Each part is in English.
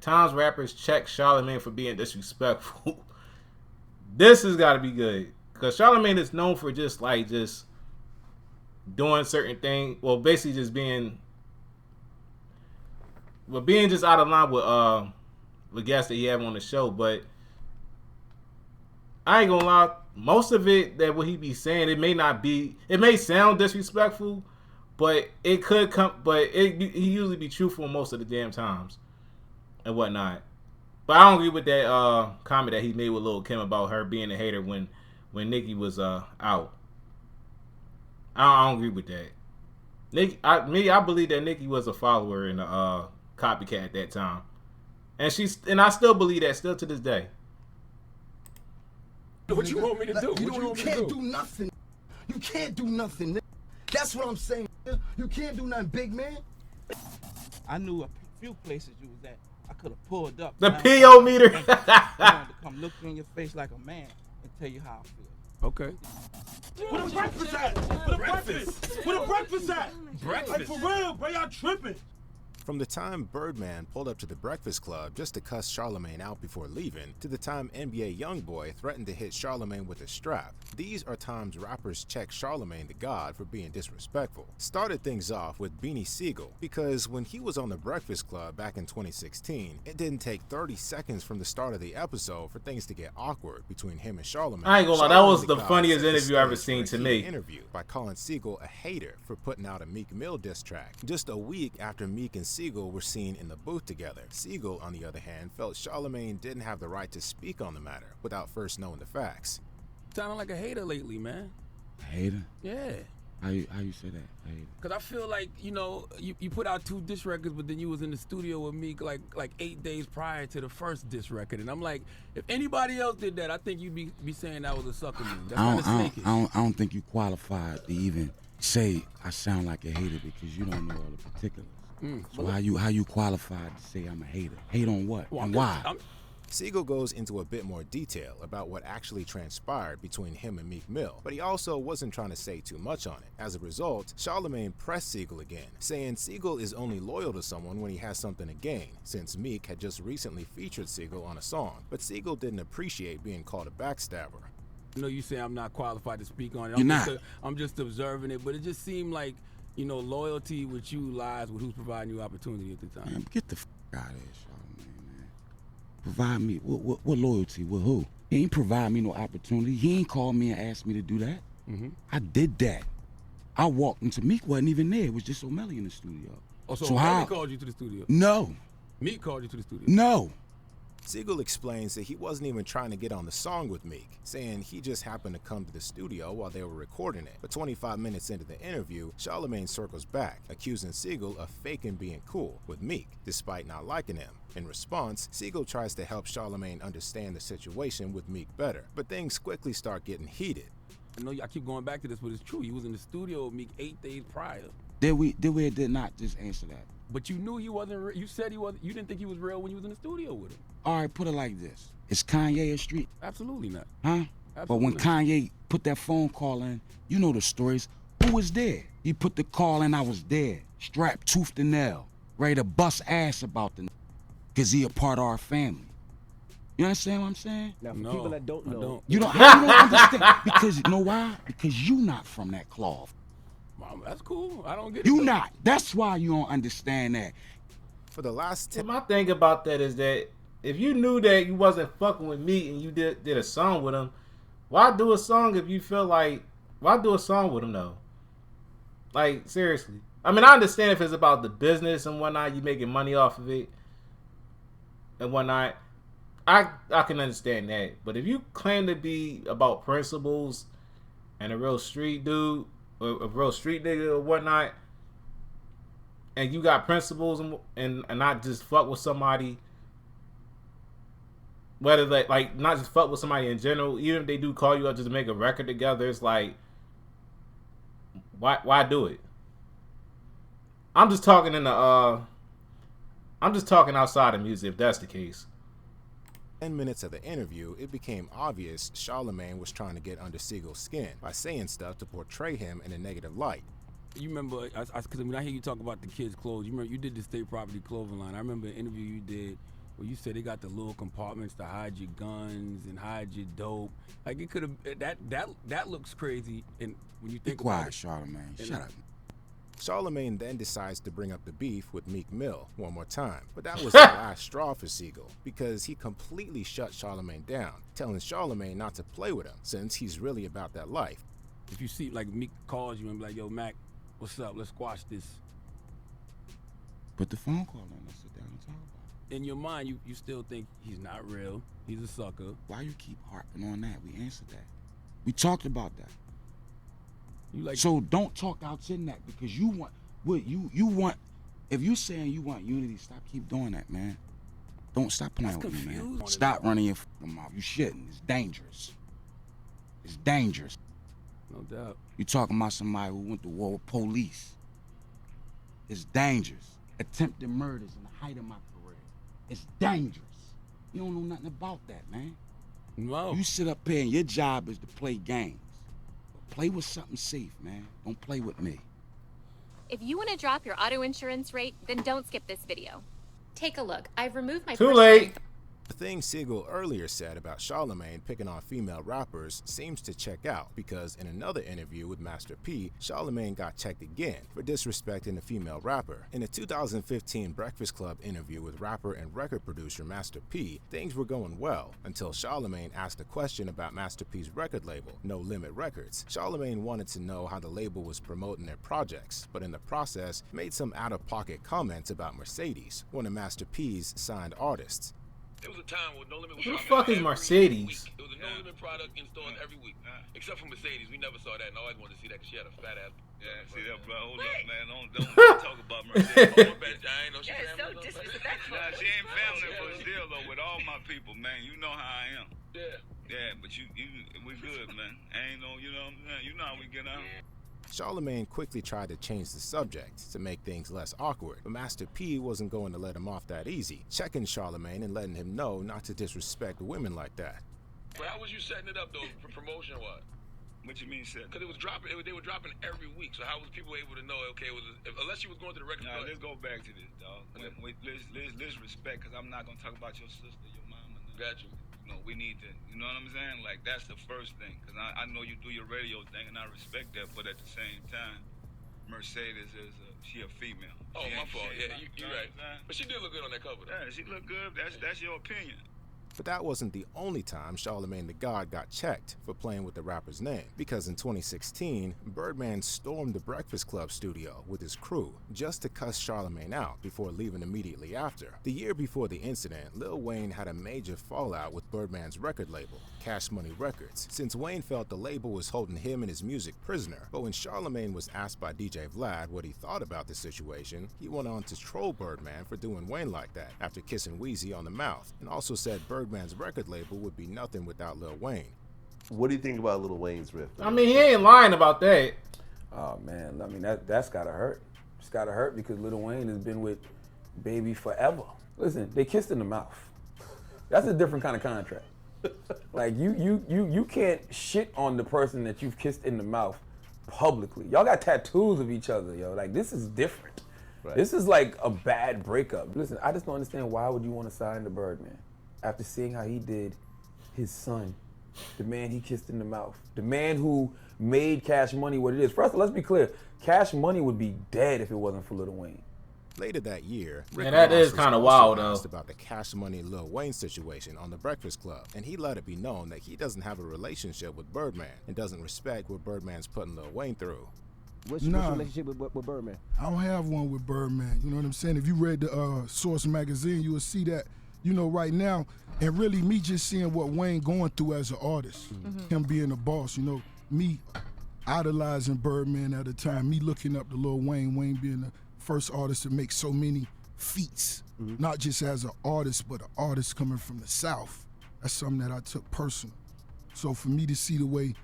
Times rappers check Charlamagne for being disrespectful. This has got to be good because Charlamagne is known for just doing certain things. Well, basically just being just out of line with guests that he have on the show. But I ain't gonna lie, most of it that what he be saying, it may sound disrespectful, but it could come. But he usually be truthful most of the damn times and whatnot. But I don't agree with that comment that he made with Lil' Kim about her being a hater when Nicki was out. I don't agree with that. I believe that Nicki was a follower and a copycat at that time, and I still believe that still to this day. What you want me to do? You can't do nothing. You can't do nothing. That's what I'm saying. You can't do nothing, big man. I knew a few places you was at. I could have pulled up. The PO meter. I wanted to come look in your face like a man and tell you how I feel. Okay. Where the breakfast at? Where the breakfast at? Like for real, bro, y'all tripping. From the time Birdman pulled up to the Breakfast Club just to cuss Charlamagne out before leaving, to the time NBA YoungBoy threatened to hit Charlamagne with a strap, these are times rappers check Charlamagne the God for being disrespectful. Started things off with Beanie Siegel, because when he was on the Breakfast Club back in 2016, it didn't take 30 seconds from the start of the episode for things to get awkward between him and Charlamagne. I ain't gonna lie, that was the funniest interview I've ever seen to me. Interview by calling Siegel a hater for putting out a Meek Mill diss track, just a week after Meek and Siegel were seen in the booth together. Siegel, on the other hand, felt Charlamagne didn't have the right to speak on the matter without first knowing the facts. Sounding like a hater lately, man. A hater? Yeah. How you say that? A hater? Cause I feel like, you put out 2 diss records, but then you was in the studio with Meek like 8 days prior to the first diss record, and I'm like, if anybody else did that, I think you'd be saying that was a sucker move. That's kind of snakish. I don't think you qualified to even say I sound like a hater because you don't know all the particulars. So how you qualified to say I'm a hater? Hate on what? Well, and why? Siegel goes into a bit more detail about what actually transpired between him and Meek Mill, but he also wasn't trying to say too much on it. As a result, Charlamagne pressed Siegel again, saying Siegel is only loyal to someone when he has something to gain, since Meek had just recently featured Siegel on a song, but Siegel didn't appreciate being called a backstabber. I know you say I'm not qualified to speak on it. You're not. I'm just observing it, but it just seemed like, loyalty with you lies with who's providing you opportunity at the time. Man, get the out of here, Charlamagne, man. Provide me what loyalty with who? He ain't provide me no opportunity. He ain't called me and asked me to do that. I did that. I walked into Meek wasn't even there. It was just O'Malley in the studio. Oh, so O'Malley called you to the studio? No. Meek called you to the studio? No. Siegel explains that he wasn't even trying to get on the song with Meek, saying he just happened to come to the studio while they were recording it. But 25 minutes into the interview, Charlamagne circles back, accusing Siegel of faking being cool with Meek, despite not liking him. In response, Siegel tries to help Charlamagne understand the situation with Meek better, but things quickly start getting heated. I know I keep going back to this, but it's true. You was in the studio with Meek 8 days prior. Did we or did not just answer that? But you knew he wasn't. You said he wasn't. You didn't think he was real when you was in the studio with him. All right, put it like this: is Kanye a street? Absolutely not. Huh? Absolutely but when not. Kanye put that phone call in, you know the stories. Who was there? He put the call in. I was there, strapped tooth to nail, ready to bust ass about the, cause he a part of our family. You understand what I'm saying? Now, for No, people that don't I know, don't. You don't. How you don't understand? Because you know why? Because you not from that cloth. Mom, that's cool. I don't get it. You though. not. That's why you don't understand that. For the last 10 My thing about that is that if you knew that you wasn't fucking with me and you did a song with him, why do a song if you feel like, why do a song with him though? Like, seriously. I mean, I understand if it's about the business and whatnot, you making money off of it and whatnot. I can understand that. But if you claim to be about principles and a real street dude, or a real street nigga or whatnot, and you got principles and not just fuck with somebody, whether like not just fuck with somebody in general, even if they do call you up just to make a record together, it's like, why do it? I'm just talking outside of music if that's the case. 10 minutes of the interview, it became obvious Charlamagne was trying to get under Siegel's skin by saying stuff to portray him in a negative light. You remember, because when I hear you talk about the kids' clothes, you remember you did the State Property clothing line. I remember an interview you did Well, you said they got the little compartments to hide your guns and hide your dope. Like, it could have, that looks crazy. And when you Be think quiet, about it, Charlamagne. Shut up. Charlamagne then decides to bring up the beef with Meek Mill one more time, but that was the last straw for Siegel because he completely shut Charlamagne down, telling Charlamagne not to play with him since he's really about that life. if you see, like, Meek calls you and be like, yo, Mac, what's up? Let's squash this. Put the phone call on. Let's sit down and talk about it. In your mind, you still think he's not real. He's a sucker. Why you keep harping on that? We answered that. We talked about that. You like So don't talk out your neck because you want what you want. If you saying you want unity, stop keep doing that, man. Don't stop playing That's with me, man. confused. Stop running your fucking mouth. You shouldn't. It's dangerous. It's dangerous. No doubt. You talking about somebody who went to war with police. It's dangerous. Attempted murders in the height of my career. It's dangerous. You don't know nothing about that, man. No. You sit up here and your job is to play games. Play with something safe, man. Don't play with me. If you want to drop your auto insurance rate, then don't skip this video. Take a look. I've removed my Too first late. The thing Siegel earlier said about Charlamagne picking on female rappers seems to check out because in another interview with Master P, Charlamagne got checked again for disrespecting a female rapper. In a 2015 Breakfast Club interview with rapper and record producer Master P, things were going well until Charlamagne asked a question about Master P's record label, No Limit Records. Charlamagne wanted to know how the label was promoting their projects, but in the process made some out-of-pocket comments about Mercedes, one of Master P's signed artists. There was a time where No Limit was Who the dropping fuck is every Mercedes? week. It was a No Limit product in stores every week. Except for Mercedes. We never saw that, and I always wanted to see that because she had a fat ass. Yeah, see that, bro? Hold up, man. Don't talk about Mercedes. I ain't know she family. Nah, she ain't family, but still, though, with all my people, man, you know how I am. Yeah. Yeah, but we good, man. Ain't no, you know what I'm saying? You know how we get out. Charlamagne quickly tried to change the subject to make things less awkward, but Master P wasn't going to let him off that easy, checking Charlamagne and letting him know not to disrespect women like that. But how was you setting it up, though, for promotion-wise? What you mean, set? Because it was dropping, they were dropping every week. So how was people able to know, okay, unless you was going to the record Nah, store? let's go back to this, dog. Let's respect, because I'm not going to talk about your sister, your mama. Got you. You know, we need to, you know what I'm saying? Like, that's the first thing. Because I know you do your radio thing, and I respect that. But at the same time, Mercedes is she a female. Oh, She my ain't- fault. she Yeah, ain't you're like- right. But she did look good on that cover, though. Yeah, she look good. That's your opinion. But that wasn't the only time Charlamagne the God got checked for playing with the rapper's name, because in 2016, Birdman stormed the Breakfast Club studio with his crew just to cuss Charlamagne out before leaving immediately after. The year before the incident, Lil Wayne had a major fallout with Birdman's record label, Cash Money Records, since Wayne felt the label was holding him and his music prisoner. But when Charlamagne was asked by DJ Vlad what he thought about the situation, he went on to troll Birdman for doing Wayne like that after kissing Weezy on the mouth, and also said Birdman's record label would be nothing without Lil Wayne. What do you think about Lil Wayne's riff? I mean, he ain't lying about that. Oh man, I mean that's gotta hurt. It's gotta hurt because Lil Wayne has been with Baby forever. Listen, they kissed in the mouth. That's a different kind of contract. Like you can't shit on the person that you've kissed in the mouth publicly. Y'all got tattoos of each other, yo. Like this is different. Right. This is like a bad breakup. Listen, I just don't understand why would you want to sign to Birdman after seeing how he did his son, the man he kissed in the mouth, the man who made Cash Money what it is. First, let's be clear, Cash Money would be dead if it wasn't for Lil Wayne. Later that year, Man, that Ross is was kinda also wild, though. asked about the Cash Money Lil Wayne situation on the Breakfast Club, and he let it be known that he doesn't have a relationship with Birdman and doesn't respect what Birdman's putting Lil Wayne through. What's your relationship with Birdman? I don't have one with Birdman. You know what I'm saying? If you read the Source magazine, you will see that, you know, right now, and really me just seeing what Wayne going through as an artist, him being a boss, you know, me idolizing Birdman at the time, me looking up to Lil Wayne, Wayne being the first artist to make so many feats, not just as an artist, but an artist coming from the South. That's something that I took personal. So for me to see the way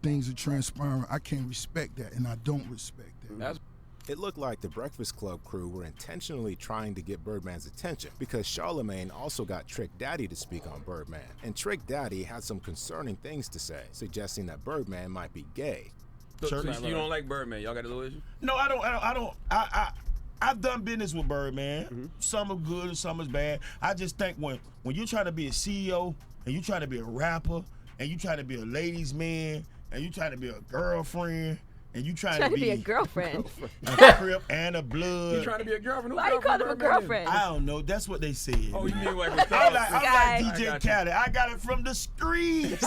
things are transpiring, I can't respect that, and I don't respect that. It looked like the Breakfast Club crew were intentionally trying to get Birdman's attention because Charlamagne also got Trick Daddy to speak on Birdman, and Trick Daddy had some concerning things to say, suggesting that Birdman might be gay. So you don't like Birdman? Y'all got a little issue? No, I don't. I've done business with Birdman. Some are good and some is bad. I just think when you're trying to be a CEO and you're trying to be a rapper and you're trying to be a ladies' man and you're trying to be a girlfriend and you trying to be a girlfriend. a Crip and a blood. You trying to be a girlfriend? Why you call him a girlfriend? I don't know. That's what they said. Oh, you mean like I'm like Guy. DJ Khaled. I got it from the streets.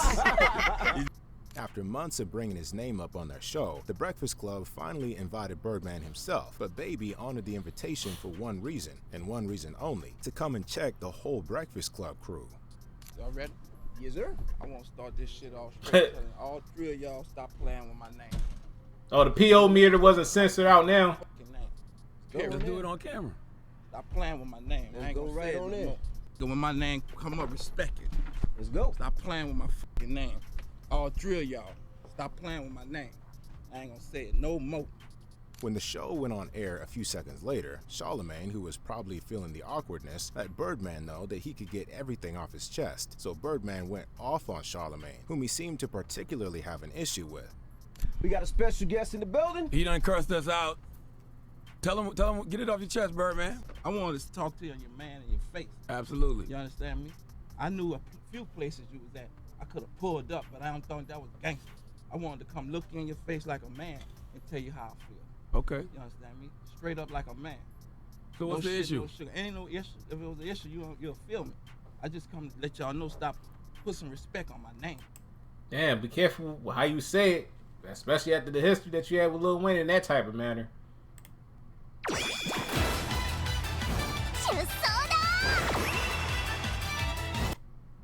After months of bringing his name up on their show, The Breakfast Club finally invited Birdman himself, but Baby honored the invitation for one reason, and one reason only, to come and check the whole Breakfast Club crew. Y'all ready? Yes, sir. I want to start this shit off straight, telling all three of y'all stop playing with my name. Oh, the PO meter wasn't censored out now. Let's do it on camera. Stop playing with my name. I ain't go gonna right say it on no in. more. So when my name come up, respect it. Let's go. Stop playing with my fucking name. All three of y'all, stop playing with my name. I ain't gonna say it no more. When the show went on air a few seconds later, Charlamagne, who was probably feeling the awkwardness, let Birdman know that he could get everything off his chest. So Birdman went off on Charlamagne, whom he seemed to particularly have an issue with. We got a special guest in the building. He done cursed us out. Tell him, get it off your chest, Birdman. I wanted to talk to you on your man in your face. Absolutely. You understand me? I knew a few places you was at. I could have pulled up, but I don't think that was gangster. I wanted to come look you in your face like a man and tell you how I feel. Okay. You understand me? Straight up like a man. So what's No the shit, issue? no sugar. Ain't no issue. If it was an issue, you'll feel me. I just come to let y'all know, stop, put some respect on my name. Damn, be careful how you say it, especially after the history that you had with Lil Wayne in that type of manner.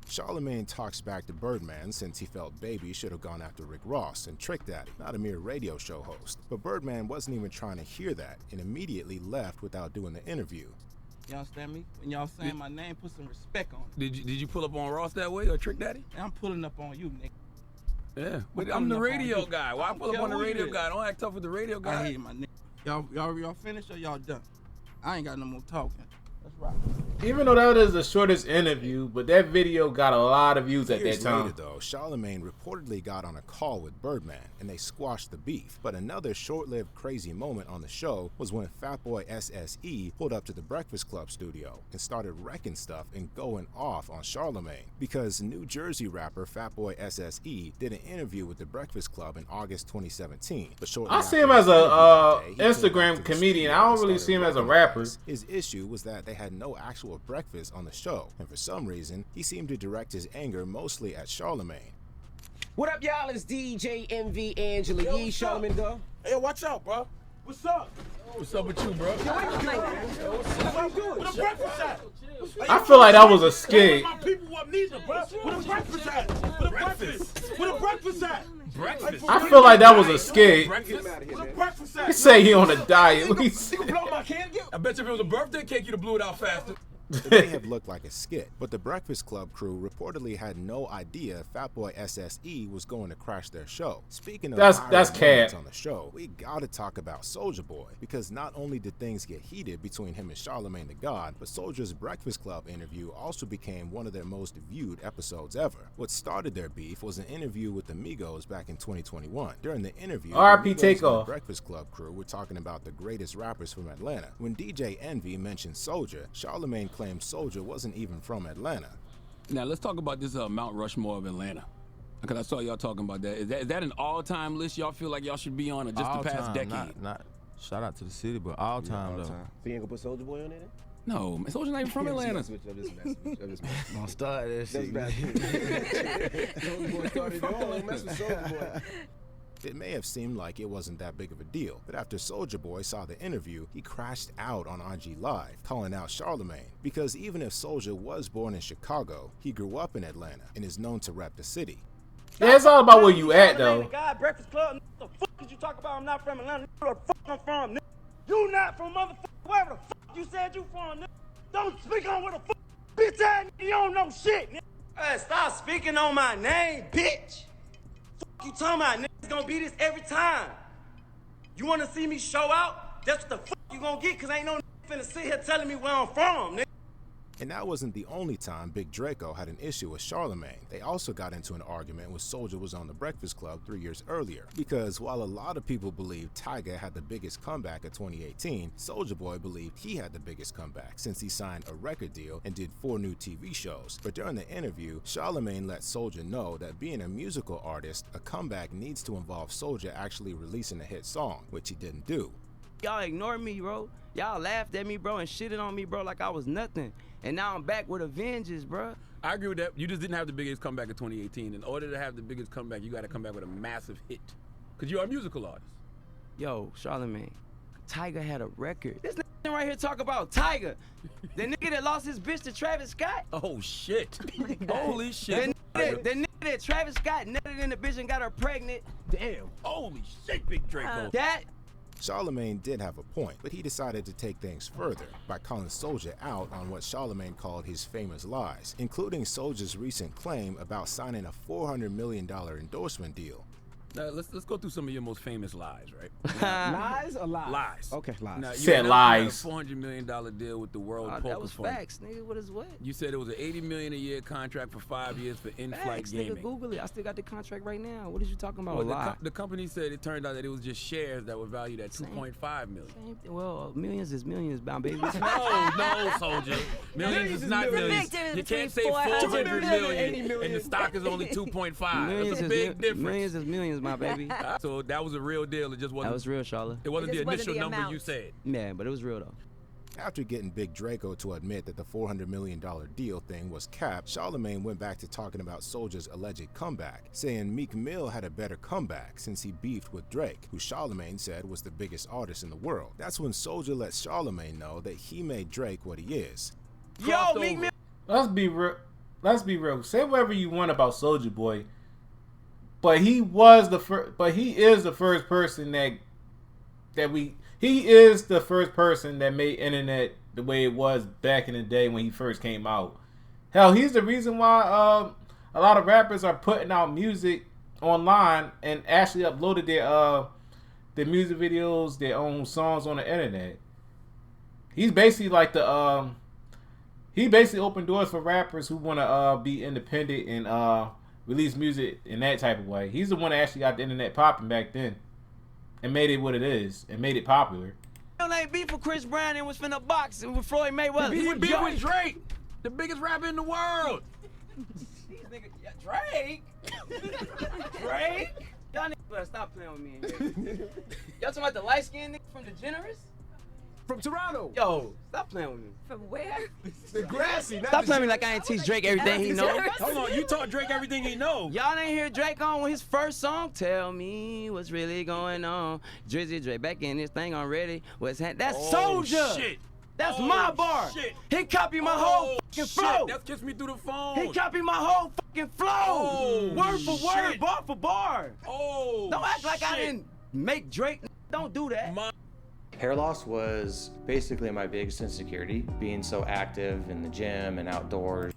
Charlamagne talks back to Birdman since he felt Baby should have gone after Rick Ross and Trick Daddy, not a mere radio show host. But Birdman wasn't even trying to hear that and immediately left without doing the interview. You understand me? When y'all saying my name, put some respect on it. Did you pull up on Ross that way or Trick Daddy? And I'm pulling up on you, nigga. Yeah, but I'm the radio guy. Why pull up on the radio guy? Don't act tough with the radio guy. I hear my nigga. Y'all finished or y'all done? I ain't got no more talking. Let's rock. Even though that is the shortest interview, but that video got a lot of views at that Years time. later, though, Charlamagne reportedly got on a call with Birdman, and they squashed the beef. But another short-lived crazy moment on the show was when Fatboy SSE pulled up to the Breakfast Club studio and started wrecking stuff and going off on Charlamagne. Because New Jersey rapper Fatboy SSE did an interview with the Breakfast Club in August 2017. But shortly I see him after as a he came back Instagram to the comedian. studio I don't and really started see him as a wrecking rapper. things. His issue was that they had no actual breakfast on the show, and for some reason, he seemed to direct his anger mostly at Charlamagne. What up, y'all? It's DJ MV Angela Yee, Charlamagne Dog. Hey, watch out, bro. What's up? What's up with you, bro? Where the breakfast at? I feel like that was a skit. My people up neither, bro. Where the breakfast at? Where the breakfast? Where the breakfast at? Breakfast. I feel like that was a skit. Where the breakfast at? He say he on a diet. What he say? You blow my candle? I bet you if it was a birthday cake, you'd have blew it out faster. It may have looked like a skit, but the Breakfast Club crew reportedly had no idea Fatboy SSE was going to crash their show. Speaking of That's viral cat. moments on the show, we gotta talk about Soulja Boy, because not only did things get heated between him and Charlamagne the God, but Soulja's Breakfast Club interview also became one of their most viewed episodes ever. What started their beef was an interview with the Migos back in 2021. During the interview, R.I.P. the Migos and the Takeoff. Breakfast Club crew were talking about the greatest rappers from Atlanta. When DJ Envy mentioned Soulja, Charlamagne claimed Soulja wasn't even from Atlanta. Now let's talk about this Mount Rushmore of Atlanta, because I saw y'all talking about that. Is that an all-time list y'all feel like y'all should be on, or just all the past time, decade? not shout out to the city, but all time though. So you ain't gonna put Soulja Boy on there then? No, man, Soulja not even from Atlanta. I'm just messing. Don't start that shit. Soulja Boy started it all. Don't mess with Soulja Boy. It may have seemed like it wasn't that big of a deal, but after Soulja Boy saw the interview, he crashed out on IG Live, calling out Charlamagne. Because even if Soulja was born in Chicago, he grew up in Atlanta and is known to rep the city. Yeah, it's all about where you at, though. God, Breakfast Club, what the fuck did you talk about? I'm not from Atlanta. Where the fuck I'm from, nigga? You not from motherfucker, wherever the fuck you said you from, nigga. Don't speak on where the fuck, bitch ass nigga, you don't know shit, nigga. Hey, stop speaking on my name, bitch. Fuck you talking about, nigga. It's gonna be this every time. You wanna see me show out? That's what the fuck you gonna get, cause ain't no nigga finna sit here telling me where I'm from, nigga. And that wasn't the only time Big Draco had an issue with Charlamagne. They also got into an argument when Soulja was on The Breakfast Club 3 years earlier. Because while a lot of people believed Tyga had the biggest comeback of 2018, Soulja Boy believed he had the biggest comeback since he signed a record deal and did 4 new TV shows. But during the interview, Charlamagne let Soulja know that being a musical artist, a comeback needs to involve Soulja actually releasing a hit song, which he didn't do. Y'all ignored me, bro. Y'all laughed at me, bro, and shitted on me, bro, like I was nothing. And now I'm back with a vengeance, bro. I agree with that. You just didn't have the biggest comeback of 2018. In order to have the biggest comeback, you got to come back with a massive hit. Because you're a musical artist. Yo, Charlamagne, Tyga had a record. This nigga right here talk about Tyga. The nigga that lost his bitch to Travis Scott. Oh, shit. Holy shit. The nigga that Travis Scott nutted in the bitch and got her pregnant. Damn. Holy shit, Big Draco. That Charlamagne did have a point, but he decided to take things further by calling Soulja out on what Charlamagne called his famous lies, including Soulja's recent claim about signing a $400 million endorsement deal. Now, let's go through some of your most famous lies, right? Lies or lies? Lies. Okay, lies. Now, you Said announced lies. you had a $400 million deal with the World Poker that was Fund. facts, nigga. What is what? You said it was an $80 million a year contract for 5 years for in-flight Facts, gaming. nigga. Google it. I still got the contract right now. What is you talking about? Well, A lie. the company said it turned out that it was just shares that were valued at $2.5 million. Same thing. Well, millions is millions, bound baby. No, Soulja. Millions is not millions. You can't say 400 million and the stock is only 2.5. That's a big difference. Millions is millions, my baby. So that was a real deal. It just wasn't. That was real, Charlotte. It wasn't the initial number you said. Yeah, but it was real though. After getting Big Draco to admit that the $400 million deal thing was capped, Charlamagne went back to talking about Soulja's alleged comeback, saying Meek Mill had a better comeback since he beefed with Drake, who Charlamagne said was the biggest artist in the world. That's when Soulja let Charlamagne know that he made Drake what he is. Yo, Meek Mill. Let's be real. Let's be real. Say whatever you want about Soulja Boy, but he was the first. But he is the first person He is the first person that made internet the way it was back in the day when he first came out. Hell, he's the reason why a lot of rappers are putting out music online and actually uploaded their music videos, their own songs on the internet. He's basically like he basically opened doors for rappers who want to be independent and release music in that type of way. He's the one that actually got the internet popping back then and made it what it is and made it popular. Ain't beef with Chris Brown and was finna box with Floyd Mayweather. He beef with Drake, the biggest rapper in the world. These niggas, Drake? Drake? Y'all niggas better stop playing with me in here. Y'all talking about the light-skinned nigga from DeGeneres? From Toronto. Yo, stop playing with me. From where? The grassy. Stop playing with me like I ain't teach Drake everything he know. Hold on, you taught Drake everything he know. Y'all ain't hear Drake on his first song? Tell me what's really going on. Drizzy Drake back in this thing already. That's Soulja. Shit. That's my bar. Shit. He copied my whole fucking flow. That's Kiss Me Through the Phone. He copied my whole fucking flow. Word for word, bar for bar. Oh, don't act like I didn't make Drake. Don't do that. Hair loss was basically my biggest insecurity, being so active in the gym and outdoors.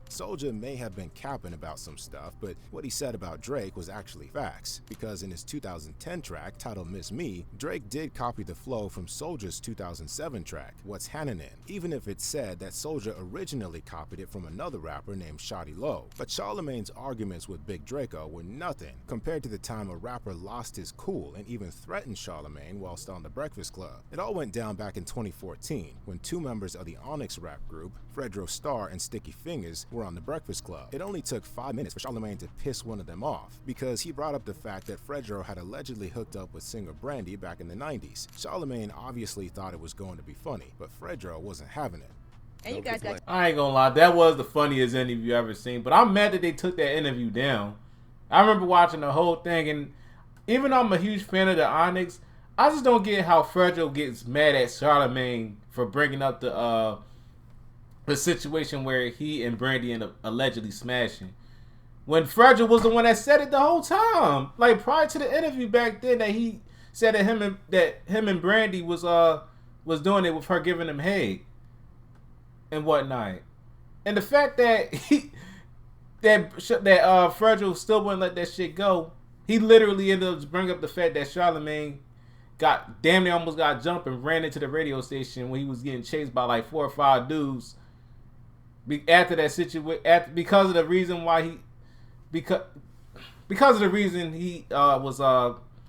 Soulja may have been capping about some stuff, but what he said about Drake was actually facts, because in his 2010 track titled Miss Me, Drake did copy the flow from Soulja's 2007 track, What's Hannin', even if it said that Soulja originally copied it from another rapper named Shawty Lo. But Charlamagne's arguments with Big Draco were nothing compared to the time a rapper lost his cool and even threatened Charlamagne whilst on The Breakfast Club. It all went down back in 2014 when 2 members of the Onyx rap group, Fredro Starr and Sticky Fingers, were on The Breakfast Club. It only took 5 minutes for Charlamagne to piss one of them off because he brought up the fact that Fredro had allegedly hooked up with singer Brandy back in the 90s. Charlamagne obviously thought it was going to be funny, but Fredro wasn't having it. And you guys got. I ain't gonna lie, that was the funniest interview I've ever seen. But I'm mad that they took that interview down. I remember watching the whole thing, and even though I'm a huge fan of the Onyx, I just don't get how Fredro gets mad at Charlamagne for bringing up the situation where he and Brandy end up allegedly smashing. When Fredro was the one that said it the whole time. Like prior to the interview back then, that he said that him and Brandy was doing it with her giving him head and whatnot. And the fact that Fredro still wouldn't let that shit go, he literally ended up bringing up the fact that Charlamagne damn near almost got jumped and ran into the radio station when he was getting chased by like 4 or 5 dudes. after that situation, because of the reason why he, because of the reason he was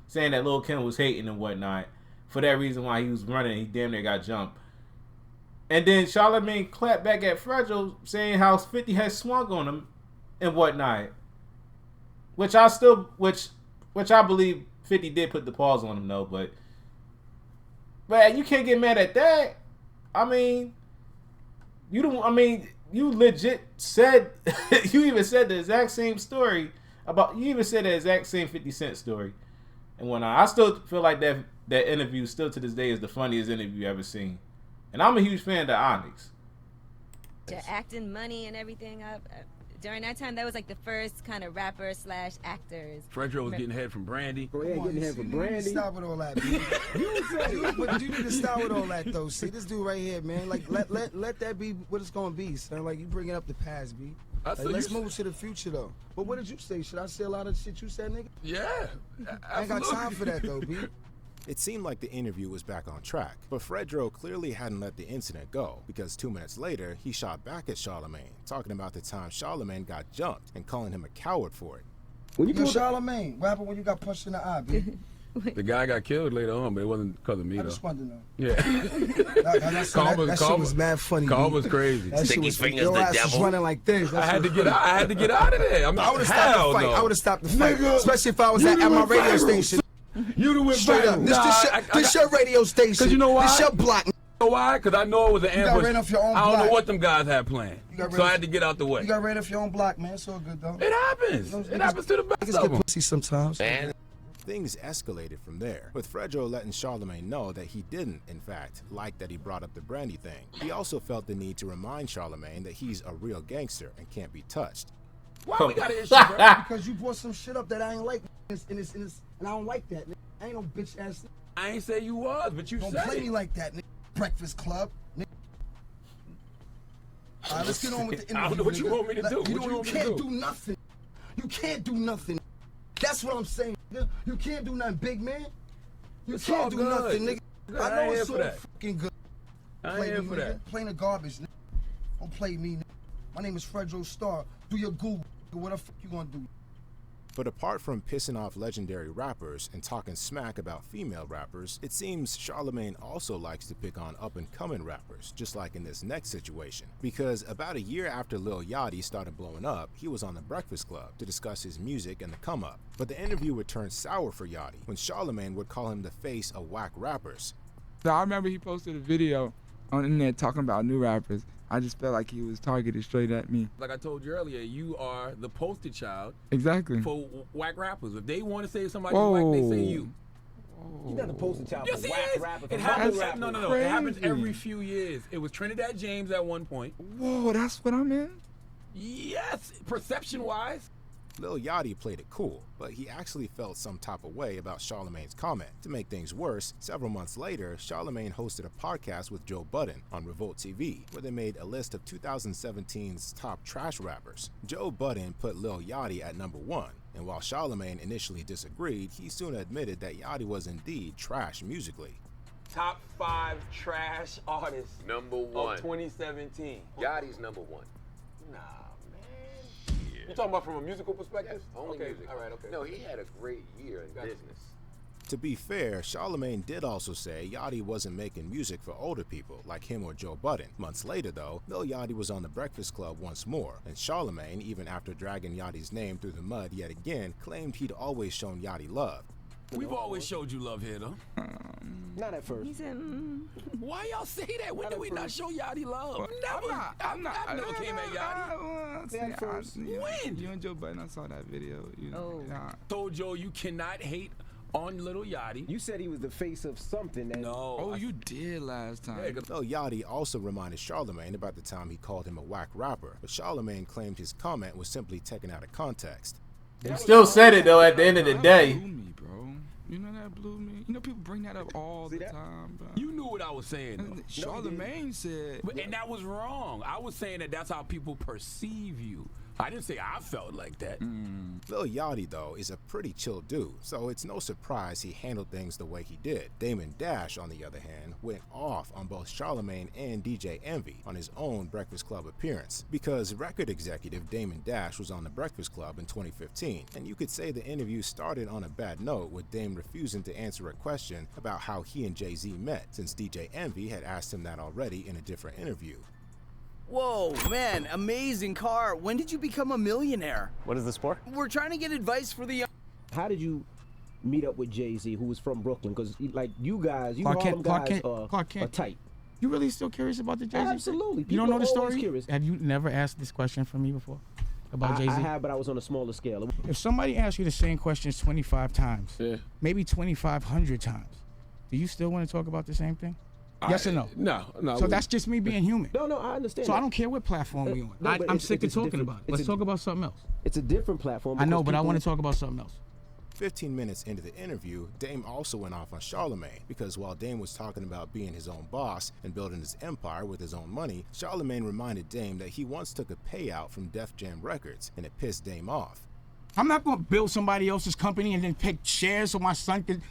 saying that Lil' Kim was hating and whatnot. For that reason why he was running, he damn near got jumped. And then Charlamagne clapped back at Fredro saying how 50 had swung on him and whatnot. Which I believe 50 did put the pause on him though, but you can't get mad at that. I mean, you legit said you even said the exact same story you even said the exact same 50 Cent story and whatnot. I still feel like that interview still to this day is the funniest interview you ever seen. And I'm a huge fan of Onyx. To acting money and everything up. During that time, that was like the first kind of rapper / actors. Fredro was getting head from Brandy. Go ahead, getting head from Brandy. Stop with all that, man. But you need to stop with all that, though. See, this dude right here, man. Like, let that be what it's gonna be, son. Like, you bringing up the past, B. Like, let's move to the future, though. But what did you say? Should I say a lot of shit you said, nigga? Yeah, I ain't got time for that, though, B. It seemed like the interview was back on track, but Fredro clearly hadn't let the incident go, because 2 minutes later, he shot back at Charlamagne, talking about the time Charlamagne got jumped and calling him a coward for it. When you Charlamagne, what happened when you got punched in the eye, B? The guy got killed later on, but it wasn't because of me, though. I just wanted to know. Yeah. that shit was mad funny. Carl was crazy. That shit was fingers your ass was running like this. I had to get out of there. I would have stopped the fight. I would have stopped the fight, especially if I was at my radio station. You done went straight up. This your radio station. Cause you know why? This your block. You know why? Because I know it was an ambush. You got ran off your own I don't know block. what them guys had planned. So I had to get out the way. You got ran off your own block, man. It's all good, though. It happens. It happens to the best Niggas of get them. pussy sometimes. Man. Things escalated from there, with Fredro letting Charlamagne know that he didn't, in fact, like that he brought up the Brandy thing. He also felt the need to remind Charlamagne that he's a real gangster and can't be touched. Why we got an issue, bro? Because you brought some shit up that I ain't like, and I don't like that, nigga. I ain't no bitch ass nigga. I ain't say you was, but you don't said play it. me like that, nigga. Breakfast Club, nigga. All right, let's get on with the interview. I don't know what you nigga. want me to do. You can't do nothing. You can't do nothing. That's what I'm saying, nigga. You can't do nothing, big man. You It's all can't do good. nothing, nigga. Good. I I know ain't it's here all for that. fucking good. I ain't Play here me, for nigga. that. Playing the garbage, nigga. Don't play me, nigga. My name is Fredro Starr. Do your Google. What the fuck you gonna do? But apart from pissing off legendary rappers and talking smack about female rappers, it seems Charlamagne also likes to pick on up-and-coming rappers, just like in this next situation. Because about a year after Lil Yachty started blowing up, he was on The Breakfast Club to discuss his music and the come-up. But the interview would turn sour for Yachty when Charlamagne would call him the face of whack rappers. So I remember he posted a video on the internet talking about new rappers. I just felt like he was targeted straight at me. Like I told you earlier, you are the poster child Exactly. for whack rappers. If they want to say somebody's whack, they say you. You're not the poster child Yes, for he whack is. rappers. It happens. No. It happens every few years. It was Trinidad James at one point. Whoa, that's what I'm in? Yes, perception-wise. Lil Yachty played it cool, but he actually felt some type of way about Charlamagne's comment. To make things worse, several months later, Charlamagne hosted a podcast with Joe Budden on Revolt TV, where they made a list of 2017's top trash rappers. Joe Budden put Lil Yachty at #1, and while Charlamagne initially disagreed, he soon admitted that Yachty was indeed trash musically. Top 5 trash artists. #1. Of 2017. Yachty's #1. Nah, man. You talking about from a musical perspective? Yes, only okay. music. All right, okay. No, he had a great year in business. To be fair, Charlamagne did also say Yachty wasn't making music for older people like him or Joe Budden. Months later, though, Lil Yachty was on The Breakfast Club once more, and Charlamagne, even after dragging Yachty's name through the mud yet again, claimed he'd always shown Yachty love. We've always showed you love here, though. Not at first. He said, Why y'all say that? When did we not show Yachty love? I never came at Yachty. When? You and Joe Budden, I saw that video. Told Joe you cannot hate on Little Yachty. You said he was the face of something. No. Oh, you did last time. Lil Yachty also reminded Charlamagne about the time he called him a whack rapper, but Charlamagne claimed his comment was simply taken out of context. You still said it though at the end of the day. Blew me, bro. You know that blew me. You know people bring that up all the time, bro. You knew what I was saying, though. Charlamagne said, and that was wrong. I was saying that that's how people perceive you. I didn't say I felt like that. Lil Yachty, though, is a pretty chill dude, so it's no surprise he handled things the way he did. Damon Dash, on the other hand, went off on both Charlamagne and DJ Envy on his own Breakfast Club appearance, because record executive Damon Dash was on the Breakfast Club in 2015, and you could say the interview started on a bad note with Dame refusing to answer a question about how he and Jay-Z met, since DJ Envy had asked him that already in a different interview. Whoa, man, amazing car. When did you become a millionaire? What is this for? We're trying to get advice for the young. How did you meet up with Jay-Z, who was from Brooklyn? Because, like, you guys, you Harlem guys are tight. You really still curious about the Jay-Z? Absolutely. You don't know the People are always story? curious. Have you never asked this question from me before about Jay-Z? I have, but I was on a smaller scale. If somebody asks you the same questions 25 times, maybe 2,500 times, do you still want to talk about the same thing? Yes or no? No. So that's just me being human. No, I understand. So I don't care what platform we on. No, but I'm sick of talking about it. Let's talk about something else. It's a different platform. I know, but I want to talk about something else. 15 minutes into the interview, Dame also went off on Charlamagne, because while Dame was talking about being his own boss and building his empire with his own money, Charlamagne reminded Dame that he once took a payout from Def Jam Records, and it pissed Dame off. I'm not going to build somebody else's company and then pick shares so my son can...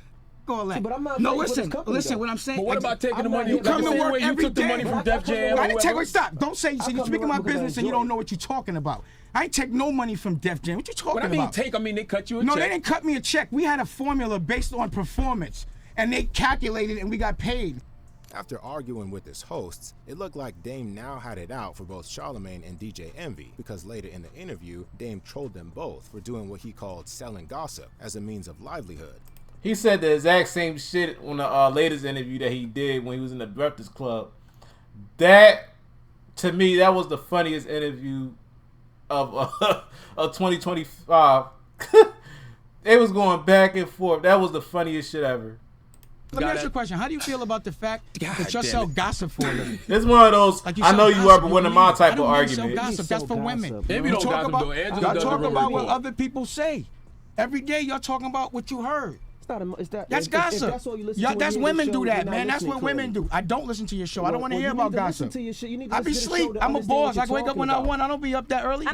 See, but I'm not no, saying listen, with company, listen. though. What I'm saying. But what about taking the money? You come to work you every took the day. money from Def Jam. I didn't take. Wait, stop. Don't say. I You're come speaking to my work because I business and you enjoy don't know what you're talking about. I ain't take no money from Def Jam. What you talking What I mean, about? take? I mean, they cut you a No, check. they didn't cut me a check. We had a formula based on performance, and they calculated, and we got paid. After arguing with his hosts, it looked like Dame now had it out for both Charlamagne and DJ Envy, because later in the interview, Dame trolled them both for doing what he called selling gossip as a means of livelihood. He said the exact same shit on the latest interview that he did when he was in the Breakfast Club. That, to me, that was the funniest interview of 2025. It was going back and forth. That was the funniest shit ever. Let me ask you a question. How do you feel about the fact that you sell gossip for a living? It's one of those, Like I know you are, but one of my type of I argument. don't sell gossip. That's for women. Envy You don't talk gossip, about, though. Angela y'all does talk the about report. what other people say. Every day y'all talking about what you heard. That's if gossip. that's all you listen Yeah, to that's when you hear women the do show, that, you're not man. That's what listening women do. I don't listen to your show. I don't want to Well, hear you about need to listen gossip. to your shit. You need to I listen be to the show sleep. to I'm a understand what boss. I you're wake up talking when I about. want. I don't be up that early.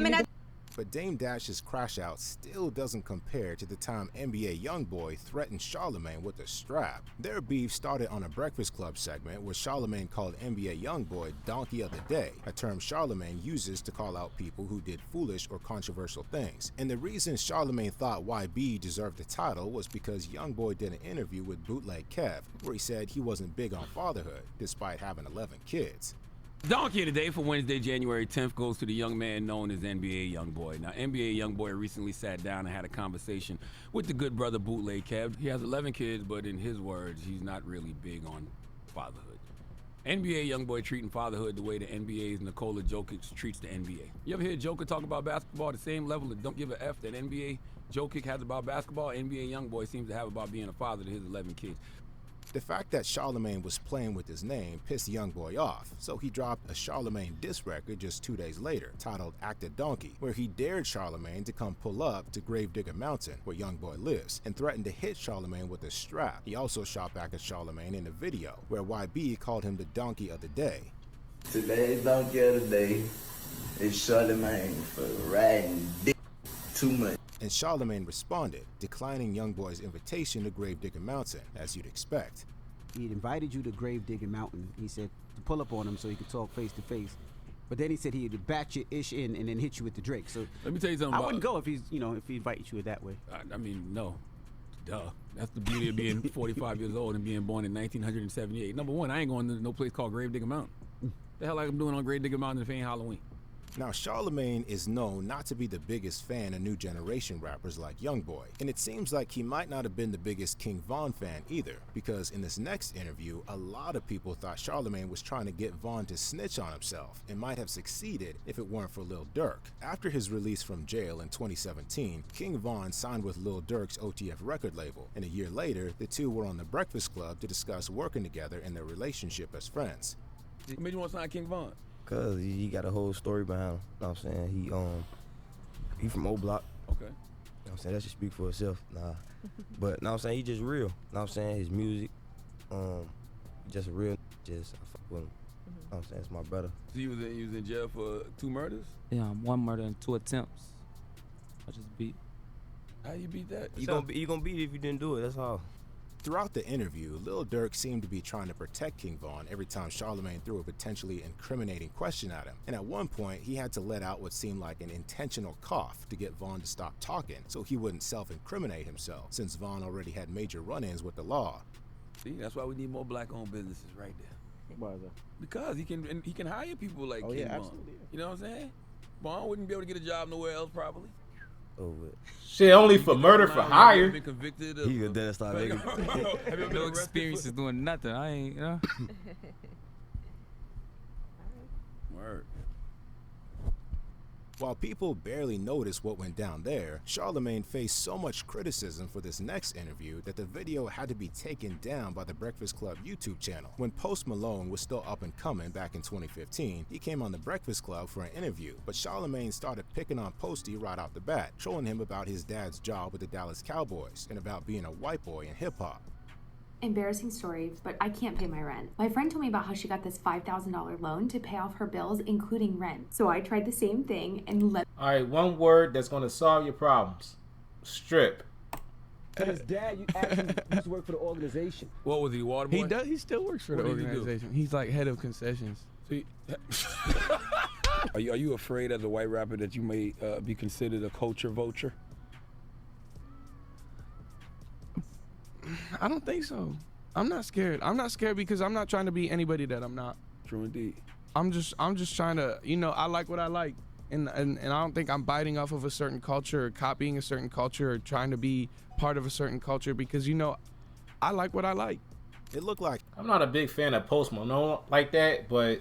But Dame Dash's crash out still doesn't compare to the time NBA YoungBoy threatened Charlamagne with a strap. Their beef started on a Breakfast Club segment where Charlamagne called NBA YoungBoy Donkey of the Day, a term Charlamagne uses to call out people who did foolish or controversial things. And the reason Charlamagne thought YB deserved the title was because YoungBoy did an interview with Bootleg Kev, where he said he wasn't big on fatherhood, despite having 11 kids. Donkey of the Day for Wednesday, January 10th goes to the young man known as NBA YoungBoy. Now, NBA YoungBoy recently sat down and had a conversation with the good brother Bootleg Kev. He has 11 kids, but in his words, he's not really big on fatherhood. NBA YoungBoy treating fatherhood the way the NBA's Nikola Jokic treats the NBA. You ever hear Joker talk about basketball the same level of don't give a F that NBA Jokic has about basketball? NBA YoungBoy seems to have about being a father to his 11 kids. The fact that Charlamagne was playing with his name pissed YoungBoy off, so he dropped a Charlamagne diss record just 2 days later, titled Act a Donkey, where he dared Charlamagne to come pull up to Gravedigger Mountain, where YoungBoy lives, and threatened to hit Charlamagne with a strap. He also shot back at Charlamagne in a video, where YB called him the Donkey of the Day. Today's Donkey of the Day is Charlamagne for riding dick too much. And Charlamagne responded, declining YoungBoy's invitation to Gravedigger Mountain, as you'd expect. He had invited you to Gravedigger Mountain. He said to pull up on him so he could talk face to face. But then he said he'd bat your ish in and then hit you with the Drake. So let me tell you something. I wouldn't go if he's, if he invited you that way. I mean, no. Duh. That's the beauty of being 45 years old and being born in 1978. Number one, I ain't going to no place called Gravedigger Mountain. The hell I'm doing on Gravedigger Mountain if it ain't Halloween? Now, Charlamagne is known not to be the biggest fan of new generation rappers like YoungBoy, and it seems like he might not have been the biggest King Von fan either, because in this next interview, a lot of people thought Charlamagne was trying to get Von to snitch on himself, and might have succeeded if it weren't for Lil Durk. After his release from jail in 2017, King Von signed with Lil Durk's OTF record label, and a year later, the two were on the Breakfast Club to discuss working together in their relationship as friends. What made you want to sign King Von? Cause he got a whole story behind him. You know what I'm saying? He from O Block. Okay. You know what I'm saying? That should speak for itself. Nah. But you know what I'm saying? He just real. You know what I'm saying? His music, just a real, just I fuck with him. I'm saying it's my brother. So you was in jail for 2 murders? Yeah, 1 murder and 2 attempts. I just beat. How you beat that? You gonna beat it if you didn't do it. That's all. Throughout the interview, Lil Durk seemed to be trying to protect King Von every time Charlamagne threw a potentially incriminating question at him. And at one point, he had to let out what seemed like an intentional cough to get Von to stop talking so he wouldn't self-incriminate himself, since Von already had major run-ins with the law. See, that's why we need more black-owned businesses right there. Why is that? Because he can hire people like King Von. Absolutely. Yeah. You know what I'm saying? Von wouldn't be able to get a job nowhere else probably. Shit, only for murder for hire. Been convicted of, He could then start making. Have you ever been No arrested experiences doing nothing. I ain't, you know. Word. While people barely noticed what went down there, Charlamagne faced so much criticism for this next interview that the video had to be taken down by the Breakfast Club YouTube channel. When Post Malone was still up and coming back in 2015, he came on the Breakfast Club for an interview, but Charlamagne started picking on Posty right off the bat, trolling him about his dad's job with the Dallas Cowboys and about being a white boy in hip-hop. Embarrassing story, but I can't pay my rent. My friend told me about how she got this $5,000 loan to pay off her bills, including rent. So I tried the same thing and All right, one word that's going to solve your problems. Strip. And his dad actually used to work for the organization. What was he, water boy? He does. He still works for the organization. He's like head of concessions. See, are you afraid as a white rapper that you may be considered a culture vulture? I don't think so. I'm not scared. I'm not scared because I'm not trying to be anybody that I'm not. True indeed. I'm just trying to, I like what I like. And I don't think I'm biting off of a certain culture or copying a certain culture or trying to be part of a certain culture because, I like what I like. It looked like... I'm not a big fan of Post Malone like that, but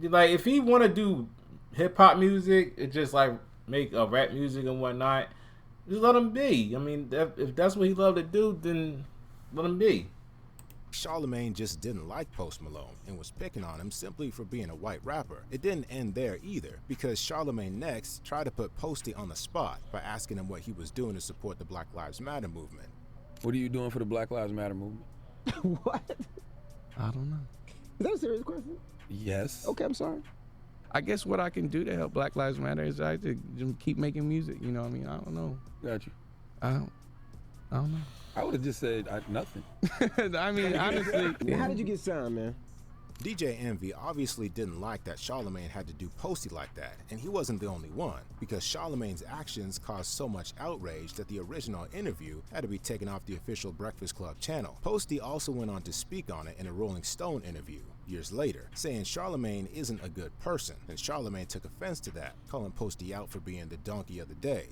like if he want to do hip-hop music, it just like make rap music and whatnot, just let him be. I mean, if that's what he loved to do, then let him be. Charlamagne just didn't like Post Malone and was picking on him simply for being a white rapper. It didn't end there either, because Charlamagne next tried to put Posty on the spot by asking him what he was doing to support the Black Lives Matter movement. What are you doing for the Black Lives Matter movement? What? I don't know. Is that a serious question? Yes. Okay, I'm sorry. I guess what I can do to help Black Lives Matter is I have to just keep making music. You know what I mean? I don't know. Got you. I don't know. I would have just said nothing. I mean, honestly. How did you get signed, man? DJ Envy obviously didn't like that Charlamagne had to do Posty like that, and he wasn't the only one, because Charlamagne's actions caused so much outrage that the original interview had to be taken off the official Breakfast Club channel. Posty also went on to speak on it in a Rolling Stone interview years later, saying Charlamagne isn't a good person, and Charlamagne took offense to that, calling Posty out for being the donkey of the day.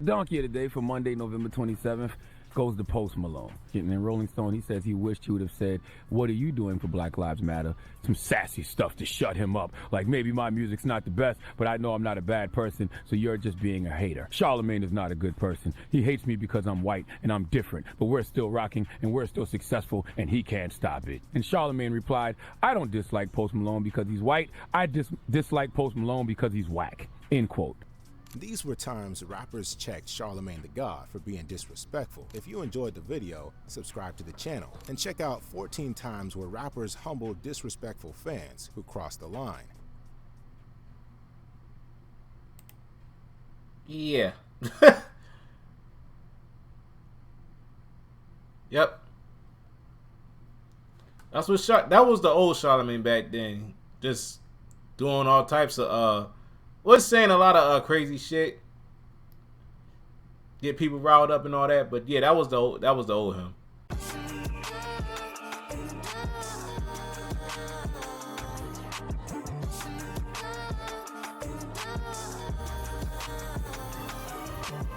Donkey of the day for Monday, November 27th. Goes to Post Malone. Getting in Rolling Stone, he says he wished he would have said, "What are you doing for Black Lives Matter?" Some sassy stuff to shut him up. Like, maybe my music's not the best, but I know I'm not a bad person, so you're just being a hater. Charlamagne is not a good person. He hates me because I'm white and I'm different, but we're still rocking and we're still successful and he can't stop it. And Charlamagne replied, "I don't dislike Post Malone because he's white. I dislike Post Malone because he's whack." End quote. These were times rappers checked Charlamagne the God for being disrespectful. If you enjoyed the video, subscribe to the channel and check out 14 times where rappers humbled disrespectful fans who crossed the line. Yeah. Yep. That's what that was the old Charlamagne back then. Just doing all types of was saying a lot of crazy shit, get people riled up and all that. But yeah, that was the old him.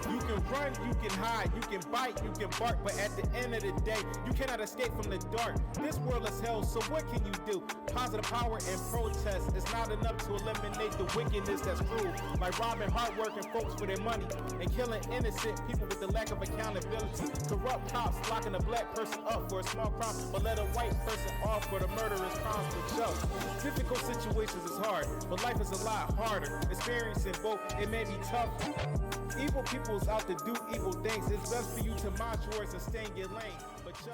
You can run, you can hide, you can bite, you can bark, but at the end of the day, you cannot escape from the dark. This world is hell, so what can you do? Positive power and protest is not enough to eliminate the wickedness that's cruel. Like robbing hardworking folks for their money and killing innocent people with the lack of accountability. Corrupt cops locking a black person up for a small crime, but let a white person off for the murderous crimes for show. Difficult situations is hard, but life is a lot harder. Experiencing both, it may be tough. Evil people's out to do evil things. It's best for you to mind yours and stay in your lane. But yo.